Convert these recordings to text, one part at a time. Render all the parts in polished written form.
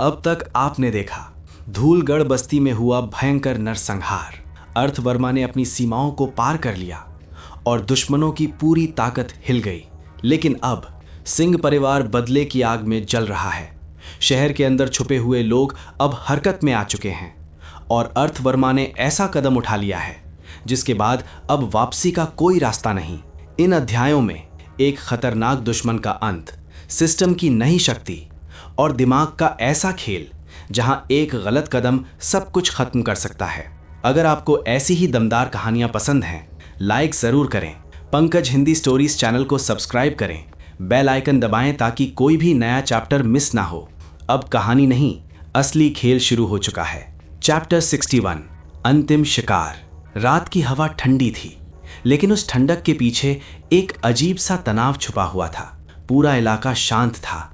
अब तक आपने देखा धूलगढ़ बस्ती में हुआ भयंकर नरसंहार। अर्थवर्मा ने अपनी सीमाओं को पार कर लिया और दुश्मनों की पूरी ताकत हिल गई। लेकिन अब सिंह परिवार बदले की आग में जल रहा है। शहर के अंदर छुपे हुए लोग अब हरकत में आ चुके हैं और अर्थवर्मा ने ऐसा कदम उठा लिया है जिसके बाद अब वापसी का कोई रास्ता नहीं। इन अध्यायों में एक खतरनाक दुश्मन का अंत, सिस्टम की नई शक्ति और दिमाग का ऐसा खेल जहां एक गलत कदम सब कुछ खत्म कर सकता है। अगर आपको ऐसी ही दमदार कहानियां पसंद हैं, लाइक जरूर करें, पंकज हिंदी स्टोरीज चैनल को सब्सक्राइब करें, बेल आइकन दबाएं ताकि कोई भी नया चैप्टर मिस ना हो। अब कहानी नहीं, असली खेल शुरू हो चुका है। चैप्टर 61, अंतिम शिकार। रात की हवा ठंडी थी, लेकिन उस ठंडक के पीछे एक अजीब सा तनाव छुपा हुआ था। पूरा इलाका शांत था,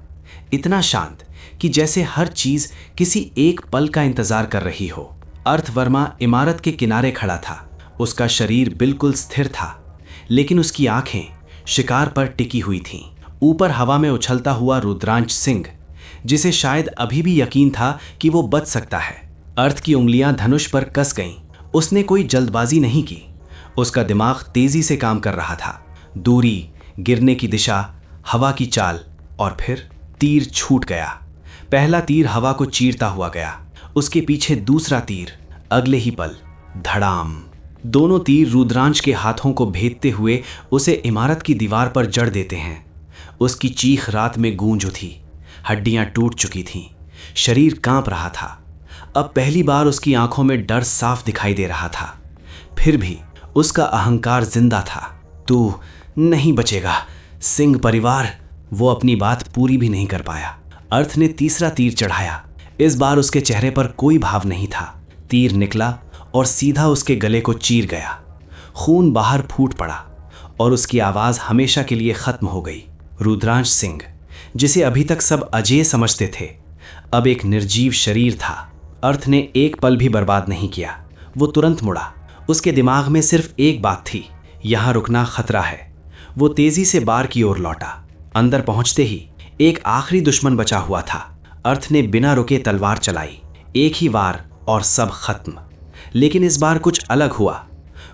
इतना शांत कि जैसे हर चीज किसी एक पल का इंतजार कर रही हो। अर्थवर्मा इमारत के किनारे खड़ा था। उसका शरीर बिल्कुल स्थिर था, लेकिन उसकी आंखें शिकार पर टिकी हुई थीं। ऊपर हवा में उछलता हुआ रुद्रांश सिंह, जिसे शायद अभी भी यकीन था कि वो बच सकता है। अर्थ की उंगलियां धनुष पर कस गईं। उसने कोई जल्दबाजी नहीं की। उसका दिमाग तेजी से काम कर रहा था। दूरी, गिरने की दिशा, हवा की चाल, और फिर तीर छूट गया। पहला तीर हवा को चीरता हुआ गया, उसके पीछे दूसरा तीर। अगले ही पल धड़ाम, दोनों तीर रुद्रांश के हाथों को भेदते हुए उसे इमारत की दीवार पर जड़ देते हैं। उसकी चीख रात में गूंज उठी। हड्डियां टूट चुकी थीं, शरीर कांप रहा था। अब पहली बार उसकी आंखों में डर साफ दिखाई दे रहा था। फिर भी उसका अहंकार जिंदा था। तू नहीं बचेगा सिंह परिवार। वो अपनी बात पूरी भी नहीं कर पाया। अर्थ ने तीसरा तीर चढ़ाया। इस बार उसके चेहरे पर कोई भाव नहीं था। तीर निकला और सीधा उसके गले को चीर गया। खून बाहर फूट पड़ा और उसकी आवाज हमेशा के लिए खत्म हो गई। रुद्रांश सिंह, जिसे अभी तक सब अजेय समझते थे, अब एक निर्जीव शरीर था। अर्थ ने एक पल भी बर्बाद नहीं किया। वो तुरंत मुड़ा। उसके दिमाग में सिर्फ एक बात थी, यहां रुकना खतरा है। वो तेजी से बार की ओर लौटा। अंदर पहुंचते ही एक आखिरी दुश्मन बचा हुआ था। अर्थ ने बिना रुके तलवार चलाई। एक ही वार और सब खत्म। लेकिन इस बार कुछ अलग हुआ।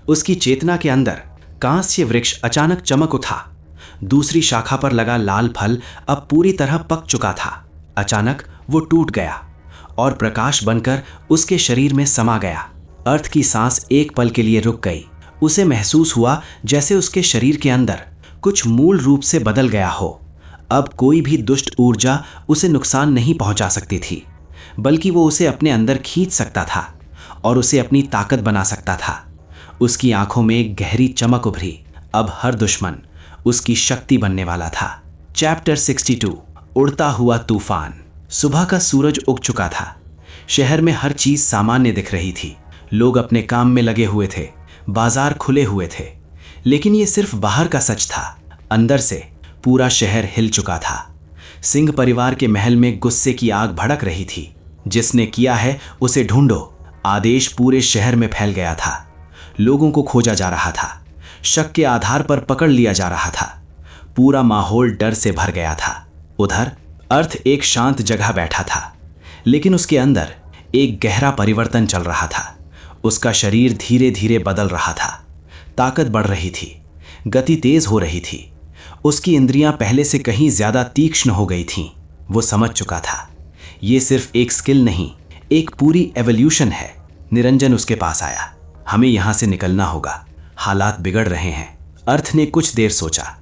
उसकी चेतना के अंदर कांस्य वृक्ष अचानक चमक उठा। दूसरी शाखा पर लगा लाल फल अब पूरी तरह पक चुका था। अचानक वो टूट गया और प्रकाश बनकर उसके शरीर में समा गया। अर्थ की सांस एक पल के लिए रुक गई। उसे महसूस हुआ जैसे उसके शरीर के अंदर कुछ मूल रूप से बदल गया हो। अब कोई भी दुष्ट ऊर्जा उसे नुकसान नहीं पहुंचा सकती थी, बल्कि वो उसे अपने अंदर खींच सकता था और उसे अपनी ताकत बना सकता था। उसकी आंखों में एक गहरी चमक उभरी। अब हर दुश्मन उसकी शक्ति बनने वाला था। चैप्टर 62, उड़ता हुआ तूफान। सुबह का सूरज उग चुका था। शहर में हर चीज सामान्य दिख रही थी। लोग अपने काम में लगे हुए थे, बाजार खुले हुए थे। लेकिन ये सिर्फ बाहर का सच था। अंदर से पूरा शहर हिल चुका था। सिंह परिवार के महल में गुस्से की आग भड़क रही थी। जिसने किया है उसे ढूंढो। आदेश पूरे शहर में फैल गया था। लोगों को खोजा जा रहा था। शक के आधार पर पकड़ लिया जा रहा था। पूरा माहौल डर से भर गया था। उधर अर्थ एक शांत जगह बैठा था, लेकिन उसके अंदर एक गहरा परिवर्तन चल रहा था। उसका शरीर धीरे धीरे बदल रहा था। ताकत बढ़ रही थी, गति तेज हो रही थी। उसकी इंद्रियां पहले से कहीं ज्यादा तीक्ष्ण हो गई थीं। वो समझ चुका था, ये सिर्फ एक स्किल नहीं, एक पूरी एवोल्यूशन है। निरंजन उसके पास आया। हमें यहां से निकलना होगा, हालात बिगड़ रहे हैं। अर्थ ने कुछ देर सोचा।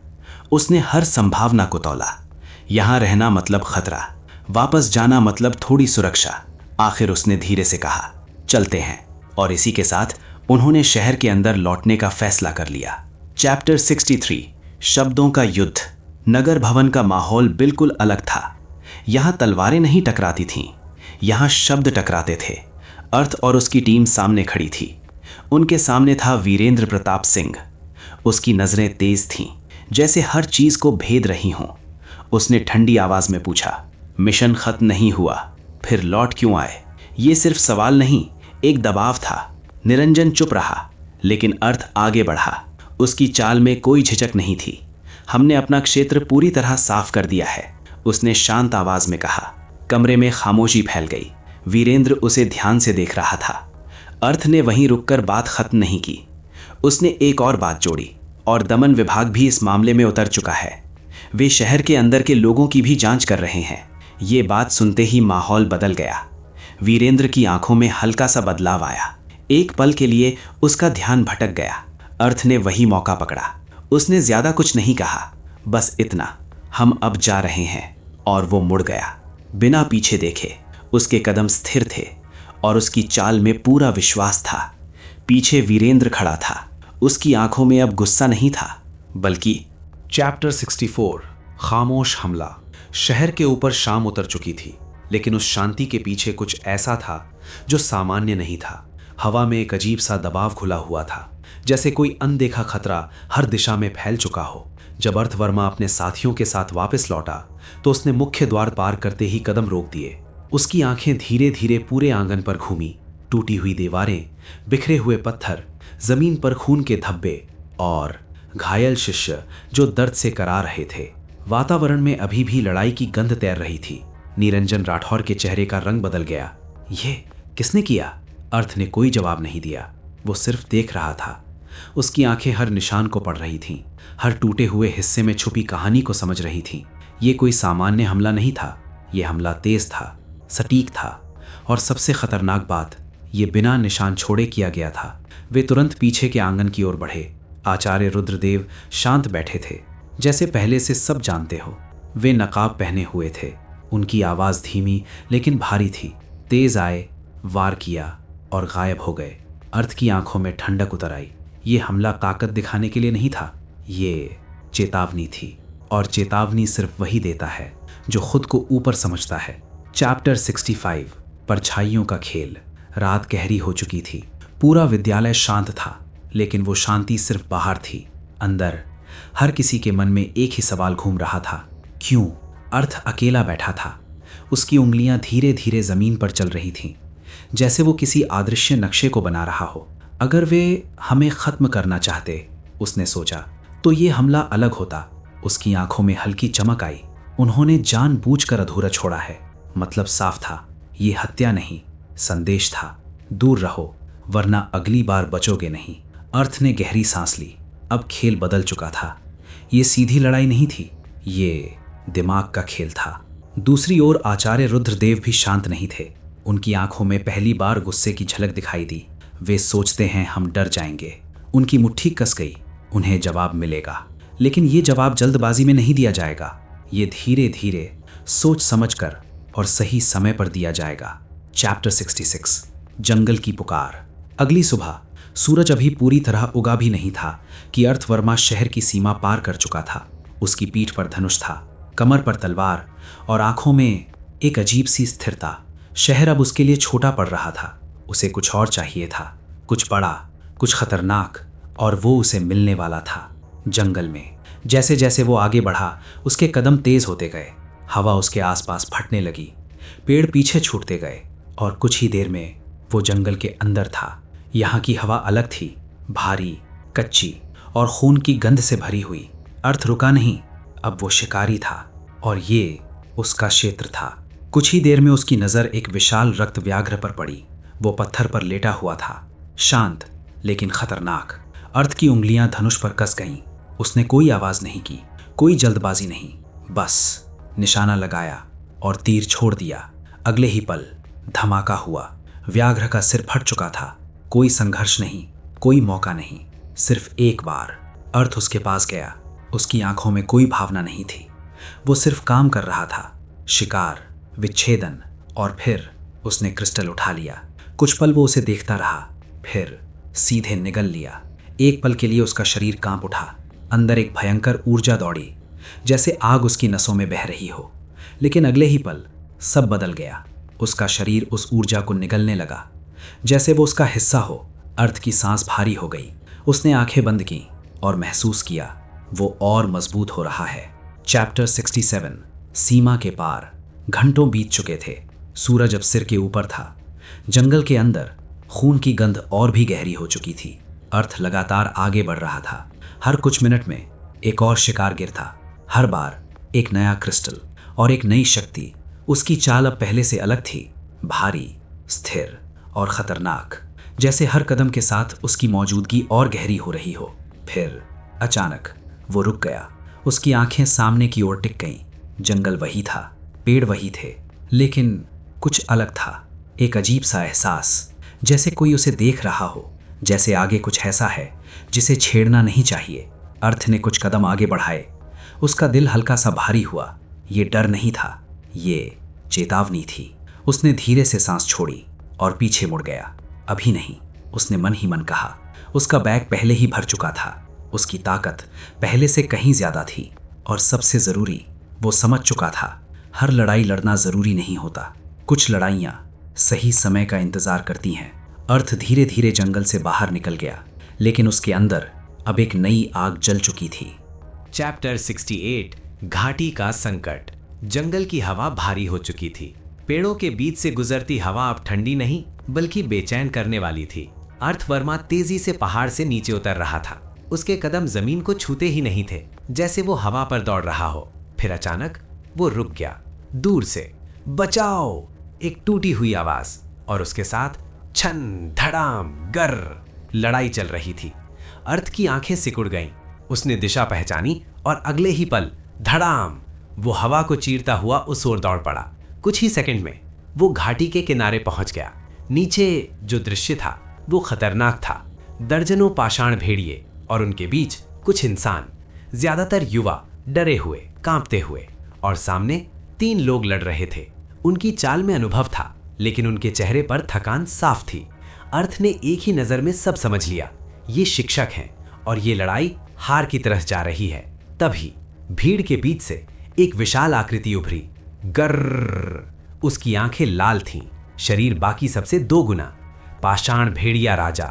उसने हर संभावना को तौला। यहां रहना मतलब खतरा, वापस जाना मतलब थोड़ी सुरक्षा। आखिर उसने धीरे से कहा, चलते हैं। और इसी के साथ उन्होंने शहर के अंदर लौटने का फैसला कर लिया। चैप्टर 63, शब्दों का युद्ध। नगर भवन का माहौल बिल्कुल अलग था। यहां तलवारें नहीं टकराती थीं, यहां शब्द टकराते थे। अर्थ और उसकी टीम सामने खड़ी थी। उनके सामने था वीरेंद्र प्रताप सिंह। उसकी नजरें तेज थीं, जैसे हर चीज को भेद रही हों। उसने ठंडी आवाज में पूछा, मिशन खत्म नहीं हुआ, फिर लौट क्यों आए? ये सिर्फ सवाल नहीं, एक दबाव था। निरंजन चुप रहा, लेकिन अर्थ आगे बढ़ा। उसकी चाल में कोई झिझक नहीं थी। हमने अपना क्षेत्र पूरी तरह साफ कर दिया है, उसने शांत आवाज में कहा। कमरे में खामोशी फैल गई। वीरेंद्र उसे ध्यान से देख रहा था। अर्थ ने वहीं रुककर बात खत्म नहीं की। उसने एक और बात जोड़ी, और दमन विभाग भी इस मामले में उतर चुका है। वे शहर के अंदर के लोगों की भी जांच कर रहे हैं। ये बात सुनते ही माहौल बदल गया। वीरेंद्र की आंखों में हल्का सा बदलाव आया। एक पल के लिए उसका ध्यान भटक गया। अर्थ ने वही मौका पकड़ा। उसने ज्यादा कुछ नहीं कहा, बस इतना, हम अब जा रहे हैं। और वो मुड़ गया, बिना पीछे देखे। उसके कदम स्थिर थे और उसकी चाल में पूरा विश्वास था। पीछे वीरेंद्र खड़ा था। उसकी आंखों में अब गुस्सा नहीं था, बल्कि चैप्टर 64 खामोश हमला। शहर के ऊपर शाम उतर चुकी थी, लेकिन उस शांति के पीछे कुछ ऐसा था जो सामान्य नहीं था। हवा में एक अजीब सा दबाव घुला हुआ था, जैसे कोई अनदेखा खतरा हर दिशा में फैल चुका हो। जब अर्थवर्मा अपने साथियों के साथ वापस लौटा तो उसने मुख्य द्वार पार करते ही कदम रोक दिए। उसकी आंखें धीरे धीरे पूरे आंगन पर घूमी। टूटी हुई दीवारें, बिखरे हुए पत्थर, जमीन पर खून के धब्बे और घायल शिष्य जो दर्द से करा रहे थे। वातावरण में अभी भी लड़ाई की गंध तैर रही थी। निरंजन राठौर के चेहरे का रंग बदल गया। ये किसने किया? अर्थ ने कोई जवाब नहीं दिया। वो सिर्फ देख रहा था। उसकी आंखें हर निशान को पढ़ रही थीं, हर टूटे हुए हिस्से में छुपी कहानी को समझ रही थीं। ये कोई सामान्य हमला नहीं था। ये हमला तेज था, सटीक था, और सबसे खतरनाक बात, ये बिना निशान छोड़े किया गया था। वे तुरंत पीछे के आंगन की ओर बढ़े। आचार्य रुद्रदेव शांत बैठे थे, जैसे पहले से सब जानते हो। वे नकाब पहने हुए थे। उनकी आवाज धीमी लेकिन भारी थी। तेज आए, वार किया और गायब हो गए। अर्थ की आंखों में ठंडक उतर आई। ये हमला ताकत दिखाने के लिए नहीं था, ये चेतावनी थी। और चेतावनी सिर्फ वही देता है जो खुद को ऊपर समझता है। चैप्टर 65 परछाइयों का खेल। रात गहरी हो चुकी थी। पूरा विद्यालय शांत था, लेकिन वो शांति सिर्फ बाहर थी। अंदर हर किसी के मन में एक ही सवाल घूम रहा था, क्यों? अर्थ अकेला बैठा था। उसकी उंगलियां धीरे धीरे जमीन पर चल रही थीं, जैसे वो किसी अदृश्य नक्शे को बना रहा हो। अगर वे हमें खत्म करना चाहते, उसने सोचा, तो ये हमला अलग होता। उसकी आंखों में हल्की चमक आई। उन्होंने जानबूझकर अधूरा छोड़ा है। मतलब साफ था, ये हत्या नहीं, संदेश था। दूर रहो, वरना अगली बार बचोगे नहीं। अर्थ ने गहरी सांस ली। अब खेल बदल चुका था। ये सीधी लड़ाई नहीं थी, ये दिमाग का खेल था। दूसरी ओर आचार्य रुद्रदेव भी शांत नहीं थे। उनकी आंखों में पहली बार गुस्से की झलक दिखाई दी। वे सोचते हैं हम डर जाएंगे। उनकी मुट्ठी कस गई। उन्हें जवाब मिलेगा, लेकिन ये जवाब जल्दबाजी में नहीं दिया जाएगा। ये धीरे धीरे, सोच समझकर और सही समय पर दिया जाएगा। चैप्टर 66 जंगल की पुकार। अगली सुबह सूरज अभी पूरी तरह उगा भी नहीं था कि अर्थवर्मा शहर की सीमा पार कर चुका था। उसकी पीठ पर धनुष था, कमर पर तलवार और आंखों में एक अजीब सी स्थिरता। शहर अब उसके लिए छोटा पड़ रहा था। उसे कुछ और चाहिए था, कुछ बड़ा, कुछ खतरनाक, और वो उसे मिलने वाला था। जंगल में जैसे जैसे वो आगे बढ़ा, उसके कदम तेज होते गए। हवा उसके आसपास फटने लगी। पेड़ पीछे छूटते गए और कुछ ही देर में वो जंगल के अंदर था। यहाँ की हवा अलग थी, भारी, कच्ची और खून की गंध से भरी हुई। अर्थ रुका नहीं, अब वो शिकारी था और ये उसका क्षेत्र था। कुछ ही देर में उसकी नज़र एक विशाल रक्त व्याघ्र पर पड़ी। वो पत्थर पर लेटा हुआ था, शांत लेकिन खतरनाक। अर्थ की उंगलियां धनुष पर कस गईं। उसने कोई आवाज नहीं की, कोई जल्दबाजी नहीं, बस निशाना लगाया और तीर छोड़ दिया। अगले ही पल धमाका हुआ। व्याघ्र का सिर फट चुका था। कोई संघर्ष नहीं, कोई मौका नहीं, सिर्फ एक बार। अर्थ उसके पास गया। उसकी आंखों में कोई भावना नहीं थी। वो सिर्फ काम कर रहा था, शिकार, विच्छेदन। और फिर उसने क्रिस्टल उठा लिया। कुछ पल वो उसे देखता रहा, फिर सीधे निगल लिया। एक पल के लिए उसका शरीर कांप उठा। अंदर एक भयंकर ऊर्जा दौड़ी, जैसे आग उसकी नसों में बह रही हो। लेकिन अगले ही पल सब बदल गया। उसका शरीर उस ऊर्जा को निगलने लगा, जैसे वो उसका हिस्सा हो। अर्थ की सांस भारी हो गई। उसने आंखें बंद की और महसूस किया वो और मजबूत हो रहा है। चैप्टर 67 सीमा के पार। घंटों बीत चुके थे। सूरज अब सिर के ऊपर था। जंगल के अंदर खून की गंध और भी गहरी हो चुकी थी। अर्थ लगातार आगे बढ़ रहा था। हर कुछ मिनट में, 1 और शिकार गिरता। हर बार एक नया क्रिस्टल और एक नई शक्ति उसके उसकी चाल अब पहले से अलग थी, भारी, स्थिर और खतरनाक, जैसे हर कदम के साथ उसकी मौजूदगी और गहरी हो रही हो। फिर अचानक वो रुक गया। उसकी आंखें सामने की ओर टिक गईं। जंगल वही था, पेड़ वही थे, लेकिन कुछ अलग था। एक अजीब सा एहसास, जैसे कोई उसे देख रहा हो, जैसे आगे कुछ ऐसा है जिसे छेड़ना नहीं चाहिए। अर्थ ने कुछ कदम आगे बढ़ाए। उसका दिल हल्का सा भारी हुआ। ये डर नहीं था, ये चेतावनी थी। उसने धीरे से सांस छोड़ी और पीछे मुड़ गया। अभी नहीं, उसने मन ही मन कहा। उसका बैग पहले ही भर चुका था। उसकी ताकत पहले से कहीं ज्यादा थी, और सबसे जरूरी, वो समझ चुका था हर लड़ाई लड़ना जरूरी नहीं होता। कुछ लड़ाइयां सही समय का इंतजार करती हैं। अर्थ धीरे धीरे जंगल से बाहर निकल गया, लेकिन उसके अंदर अब एक नई आग जल चुकी थी। चैप्टर 68 घाटी का संकट। जंगल की हवा भारी हो चुकी थी। पेड़ों के बीच से गुजरती हवा अब ठंडी नहीं बल्कि बेचैन करने वाली थी। अर्थवर्मा तेजी से पहाड़ से नीचे उतर रहा था। उसके कदम जमीन को छूते ही नहीं थे, जैसे वो हवा पर दौड़ रहा हो। फिर अचानक वो रुक गया। दूर से बचाओ, एक टूटी हुई आवाज, और उसके साथ छन धड़ाम गर लड़ाई चल रही थी। अर्थ की आंखें सिकुड़ गईं। उसने दिशा पहचानी और अगले ही पल धड़ाम, वो हवा को चीरता हुआ उस ओर दौड़ पड़ा। कुछ ही सेकंड में वो घाटी के किनारे पहुंच गया। नीचे जो दृश्य था वो खतरनाक था। दर्जनों पाषाण भेड़िए और उनके बीच कुछ इंसान, ज्यादातर युवा, डरे हुए, कांपते हुए, और सामने 3 लोग लड़ रहे थे। उनकी चाल में अनुभव था, लेकिन उनके चेहरे पर थकान साफ थी। अर्थ ने एक ही नजर में सब समझ लिया, ये शिक्षक हैं और ये लड़ाई हार की तरफ जा रही है। तभी भीड़ के बीच से एक विशाल आकृति उभरी। गर्र, उसकी आंखें लाल थीं, शरीर बाकी सबसे 2 गुना। पाषाण भेड़िया राजा।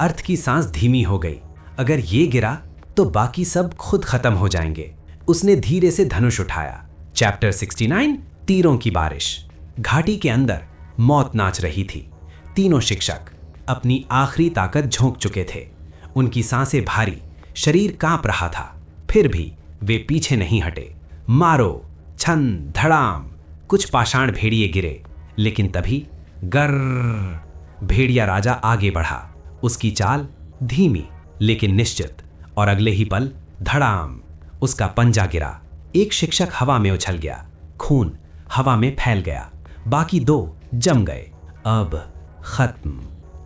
अर्थ की सांस धीमी हो गई। अगर ये गिरा तो बाकी सब खुद खत्म हो जाएंगे। उसने धीरे से धनुष उठाया। चैप्टर 69 तीरों की बारिश। घाटी के अंदर मौत नाच रही थी। तीनों शिक्षक अपनी आखिरी ताकत झोंक चुके थे। उनकी सांसें भारी, शरीर कांप रहा था, फिर भी वे पीछे नहीं हटे। मारो, छन धड़ाम। कुछ पाषाण भेड़िए गिरे, लेकिन तभी गर्र, भेड़िया राजा आगे बढ़ा। उसकी चाल धीमी लेकिन निश्चित, और अगले ही पल धड़ाम, उसका पंजा गिरा। एक शिक्षक हवा में उछल गया। खून हवा में फैल गया। बाकी 2 जम गए। अब खत्म।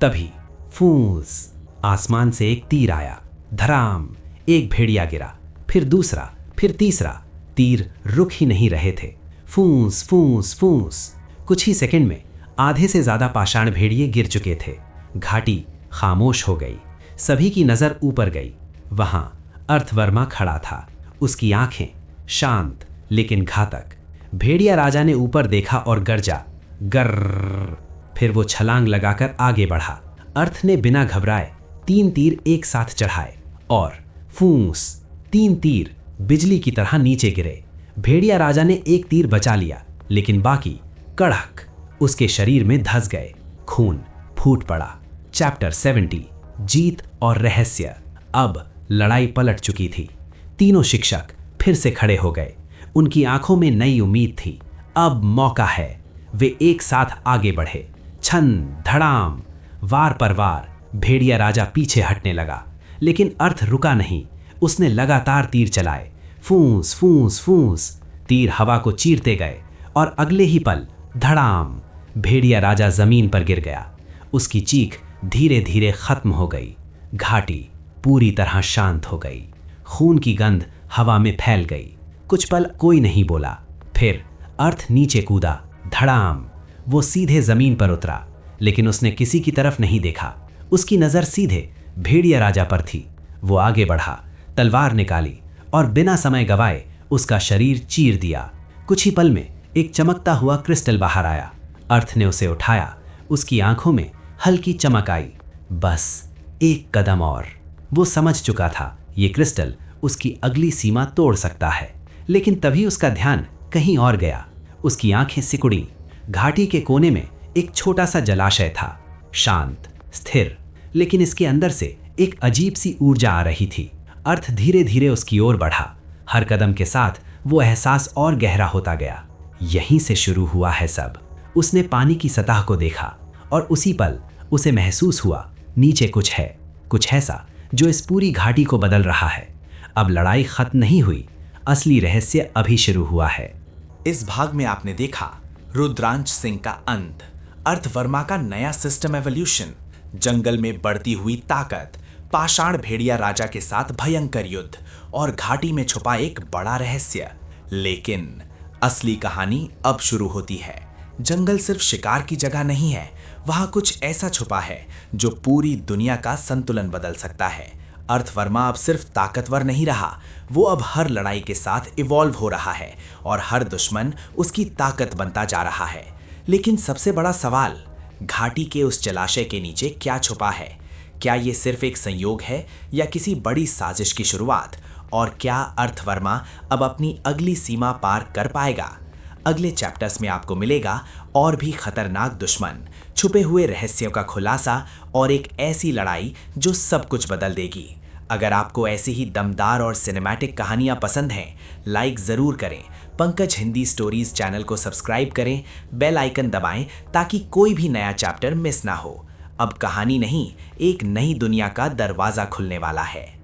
तभी फूंस, आसमान से एक तीर आया। धड़ाम, एक भेड़िया गिरा, फिर दूसरा, फिर तीसरा। तीर रुक ही नहीं रहे थे। फूंस फूंस फूंस। कुछ ही सेकंड में आधे से ज्यादा पाषाण भेड़िए गिर चुके थे। घाटी खामोश हो गई। सभी की नजर ऊपर गई। वहां अर्थवर्मा खड़ा था। उसकी आंखें शांत लेकिन घातक। भेड़िया राजा ने ऊपर देखा और गरजा, गर्र। फिर वो छलांग लगाकर आगे बढ़ा। अर्थ ने बिना घबराए 3 तीर एक साथ चढ़ाए और फूंस, 3 तीर बिजली की तरह नीचे गिरे। भेड़िया राजा ने एक तीर बचा लिया, लेकिन बाकी कड़क उसके शरीर में धंस गए। खून फूट पड़ा। चैप्टर 70 जीत और रहस्य। अब लड़ाई पलट चुकी थी। तीनों शिक्षक फिर से खड़े हो गए। उनकी आंखों में नई उम्मीद थी। अब मौका है। वे एक साथ आगे बढ़े। छन धड़ाम, वार पर वार। भेड़िया राजा पीछे हटने लगा, लेकिन अर्थ रुका नहीं। उसने लगातार तीर चलाए। फूंस फूंस फूंस। तीर हवा को चीरते गए और अगले ही पल धड़ाम, भेड़िया राजा जमीन पर गिर गया। उसकी चीख धीरे धीरे खत्म हो गई। घाटी पूरी तरह शांत हो गई। खून की गंध हवा में फैल गई। कुछ पल कोई नहीं बोला। फिर अर्थ नीचे कूदा। धड़ाम, वो सीधे जमीन पर उतरा, लेकिन उसने किसी की तरफ नहीं देखा। उसकी नजर सीधे भेड़िया राजा पर थी। वो आगे बढ़ा, तलवार निकाली और बिना समय गवाए उसका शरीर चीर दिया। कुछ ही पल में एक चमकता हुआ क्रिस्टल बाहर आया। अर्थ ने उसे उठाया। उसकी आंखों में हल्की चमक आई। बस एक कदम और। वो समझ चुका था ये क्रिस्टल उसकी अगली सीमा तोड़ सकता है, लेकिन तभी उसका ध्यान कहीं और गया। उसकी आंखें सिकुड़ी। घाटी के कोने में एक छोटा सा जलाशय था, शांत, स्थिर, लेकिन इसके अंदर से एक अजीब सी ऊर्जा आ रही थी। अर्थ धीरे धीरे उसकी ओर बढ़ा। हर कदम के साथ वो एहसास और गहरा होता गया। यहीं से शुरू हुआ है सब। उसने पानी की सतह को देखा और उसी पल उसे महसूस हुआ नीचे कुछ है, कुछ ऐसा जो इस पूरी घाटी को बदल रहा है। अब लड़ाई खत्म नहीं हुई, असली रहस्य अभी शुरू हुआ है। इस भाग में आपने देखा रुद्रांश सिंह का अंत, अर्थवर्मा का नया सिस्टम एवोल्यूशन, जंगल में बढ़ती हुई ताकत, पाषाण भेड़िया राजा के साथ भयंकर युद्ध और घाटी में छुपा एक बड़ा रहस्य। लेकिन असली कहानी अब शुरू होती है। जंगल सिर्फ शिकार की जगह नहीं है, वहां कुछ ऐसा छुपा है जो पूरी दुनिया का संतुलन बदल सकता है। अर्थवर्मा अब सिर्फ ताकतवर नहीं रहा, वो अब हर लड़ाई के साथ इवॉल्व हो रहा है और हर दुश्मन उसकी ताकत बनता जा रहा है। लेकिन सबसे बड़ा सवाल, घाटी के उस जलाशय के नीचे क्या छुपा है? क्या ये सिर्फ एक संयोग है या किसी बड़ी साजिश की शुरुआत? और क्या अर्थवर्मा अब अपनी अगली सीमा पार कर पाएगा? अगले चैप्टर्स में आपको मिलेगा और भी खतरनाक दुश्मन, छुपे हुए रहस्यों का खुलासा और एक ऐसी लड़ाई जो सब कुछ बदल देगी। अगर आपको ऐसी ही दमदार और सिनेमैटिक कहानियां पसंद हैं, लाइक ज़रूर करें। पंकज हिंदी स्टोरीज चैनल को सब्सक्राइब करें, बेल आइकन दबाएं ताकि कोई भी नया चैप्टर मिस ना हो। अब कहानी नहीं, एक नई दुनिया का दरवाज़ा खुलने वाला है।